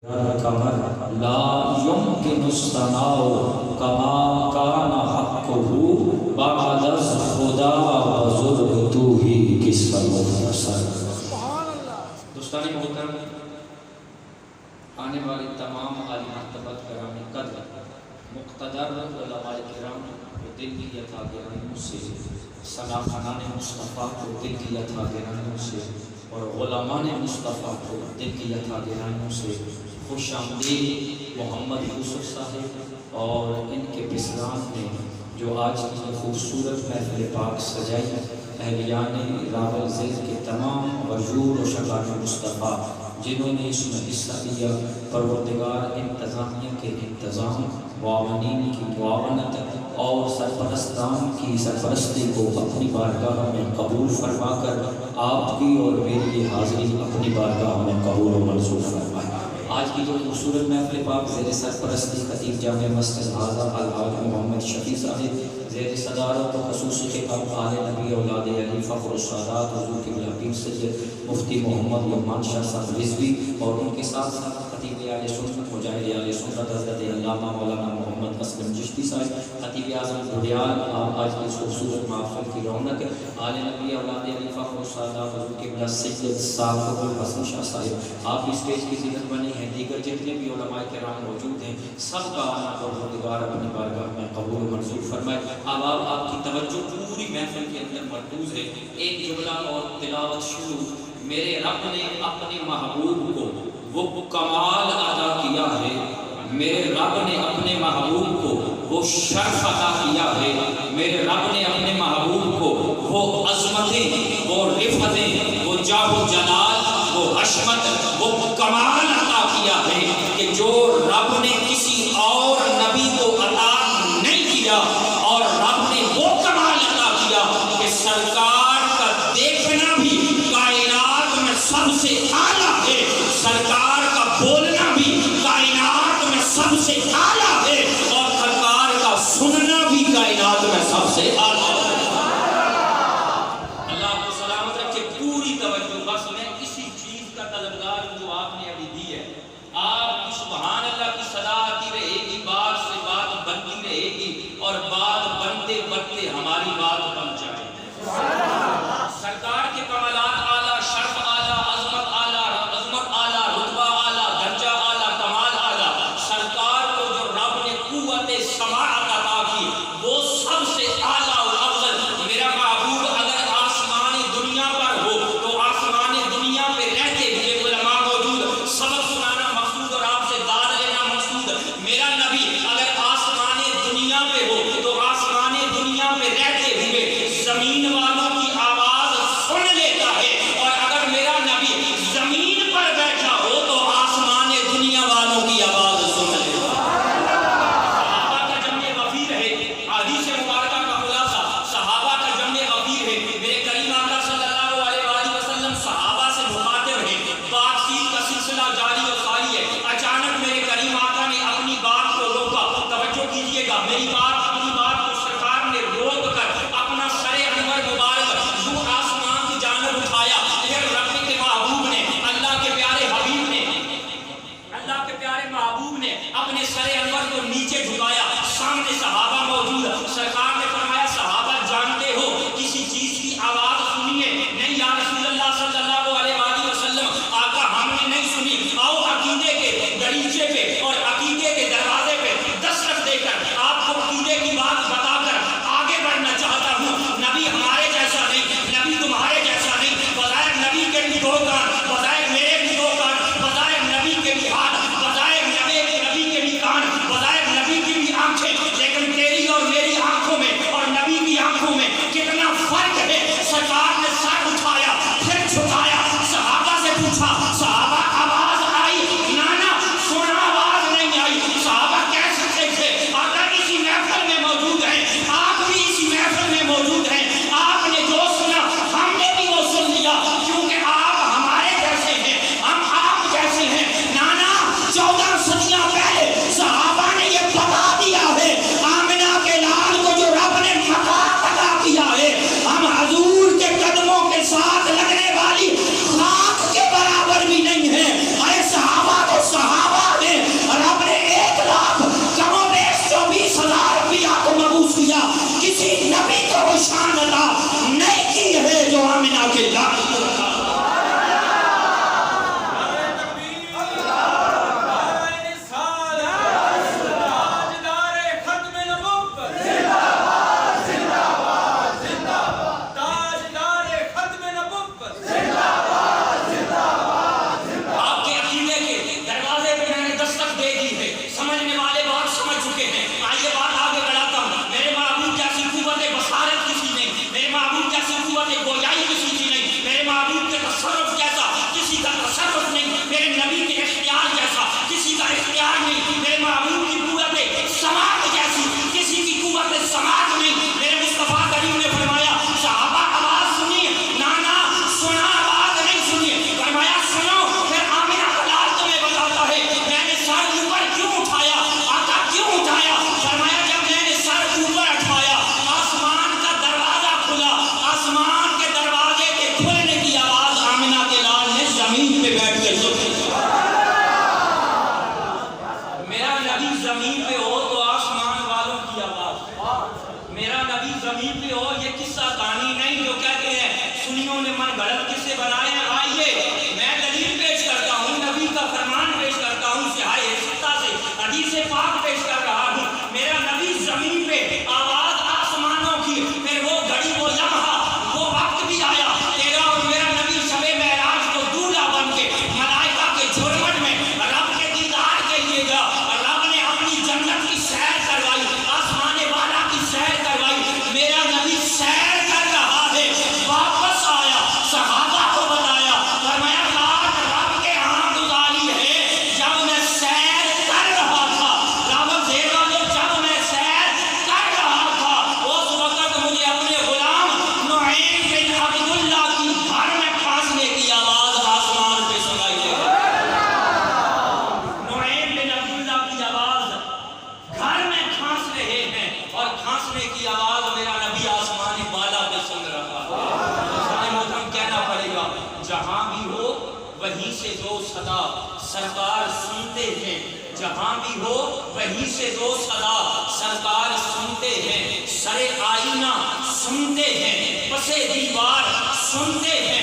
القمر لا يمكن الثناء كما كان حقه بعد خدا بزرگ تو ہی کس مختصر. دوستان محترم، آنے والی تمام عالی مرتبت کرام قدر مقتدر علماء کرام کو دل کی عطاگرانیوں سے، سلاخانان مصطفیٰ کو دل کی عطاگرانیوں سے، اور غلامان مصطفیٰ کو دل کی عطاگرانیوں سے خوش آمدید محمد یوسف صاحب اور ان کے پسران نے جو آج کی خوبصورت محفل پاک سجائی. اہلیان راول زید کے تمام وجود و شگان مصطفیٰ جنہوں نے اس میں حصہ لیا، پروردگار انتظامیہ کے انتظام، معاونین کی معاونت اور سرپرستان کی سرپرستی کو اپنی بارگاہ میں قبول فرما کر آپ کی اور میری یہ حاضری اپنی بارگاہ میں قبول و منظور فرمائے. آج کی جو خوبصورت محفل پاک زیر سرپرستی خطیب جامع مسجد حاضر الحاج محمد شفیع صاحب، زیر صدارت و خصوصی خطاب آل نبی اولاد علی فخر السادات حضور قبلہ پیر سید مفتی محمد لقمان شاہ صاحب رضوی، اور ان کے ساتھ ساتھ خطیب اہل سنت مجاہد اہل سنت حضرت علامہ مولانا محمد اسلم چشتی صاحب، خطیب اعظم بڈیال. آج کی اس خوبصورت محفل کی رونق آل نبی اولاد علی فخر السادات حضور قبلہ سید ثاقب الحسن شاہ صاحب، آپ اسٹیج کی زینت بنی ہیں. دیگر جتنے بھی علماء کرام موجود ہیں، سب کا آنا پروردگار اپنی بارگاہ میں قبول و منظور فرمائے. اب آپ کی توجہ پوری محفل کے اندر مرکوز ہے. ایک جملہ اور تلاوت شروع. میرے رب نے اپنے محبوب کو وہ کمال عطا کیا ہے، میرے رب نے اپنے محبوب کو وہ شرف عطا کیا ہے، میرے رب نے اپنے محبوب کو وہ عظمتیں، وہ رفتیں، وہ جاہ و جلال، وہ حشمت، وہ کمال عطا کیا ہے کہ جو رب نے کسی اور نبی کو عطا نہیں کیا، اور رب نے وہ کمال عطا کیا کہ سرکار کا دیکھنا بھی کائنات میں سب سے اعلیٰ ہے، سرکار کا بولنا بھی کائنات میں سب سے اعلیٰ ہے، اور سرکار کا سننا بھی کائنات میں سب سے اعلیٰ ہے. اللہ کو سلامت رکھے. پوری توجہ. بس میں اسی چیز کا طلبگار جو آپ نے ابھی دی ہے. آپ کی سبحان اللہ کی صدا آتی رہے گی، بات سے بات بنتی رہے گی، اور بات بنتے بنتے ہماری بات بن جائے. سرکار کے کمالات اعلیٰ، شرف اعلیٰ، عظمت اعلیٰ، عظمت اعلیٰ، رتبہ اعلیٰ، درجہ اعلیٰ، کمال اعلیٰ. سرکار کو جو رب نے قوت سماعت عطا کی وہ سب سے اعلیٰ و افضل. میرا محبوب اگر آسمانی دنیا پر ہو تو آسمانی دنیا پہ رہتے ہوئے علماء موجود، سبق سنانا مقصود اور آپ سے داد لینا مقصود. میرا نبی اگر آسمانی دنیا پہ ہو تو آسمانی دنیا پہ رہتے ہوئے زمین والوں کی آواز سن لیتا ہے، اور اگر میرا نبی زمین پر بیٹھا ہو تو آسمان دنیا والوں کی آواز سن لیتا ہے. صحابہ کا جمع غفیر ہے. حدیث مبارکہ کا خلاصہ صحابہ کا جمع غفیر ہے. میرے کریم آقا صلی اللہ علیہ وآلہ وسلم صحابہ سے مخاطب ہیں. بات چیت کا سلسلہ جاری و ساری ہے. اچانک میرے کریم آقا نے اپنی بات کو روکا. توجہ کیجئے گا، میری بات اپنی بات کو سرکار نے روک کر اپنا سر انور مبارک یوں آسمان کی جانب اٹھایا. پھر رب کے محبوب نے، اللہ کے پیارے حبیب نے، اللہ کے پیارے محبوب نے اپنے سر انور کو نیچے جھکایا. سامنے صحابہ موجود. سرکار نے فرمایا صحابہ جانتے ہو کسی چیز کی آواز سنیے؟ نہیں یا رسول اللہ صلی اللہ علیہ وآلہ وسلم. آقا ہم نے نہیں سنی. آؤ عقیدے کے دریچے پہ اور عقیدے کے دروازے پہ دستک دے کر آپ کو عقیدے کی بات بتا کر آگے بڑھنا چاہتا ہوں. نبی ہمارے جیسا نہیں، نبی تمہارے جیسا نہیں. بظاہر نبی کے بھی دو کان، بظاہر میرے بھی دو کان، بظاہر نبی کے بھی ہاتھ، بظاہر نبی کے بھی کان، بظاہر نبی کی وہیں سے دو صدا سرکار سنتے ہیں، جہاں بھی ہو وہیں سے دو صدا سرکار سنتے ہیں، سرے آئینہ سنتے ہیں، پسے دیوار سنتے ہیں،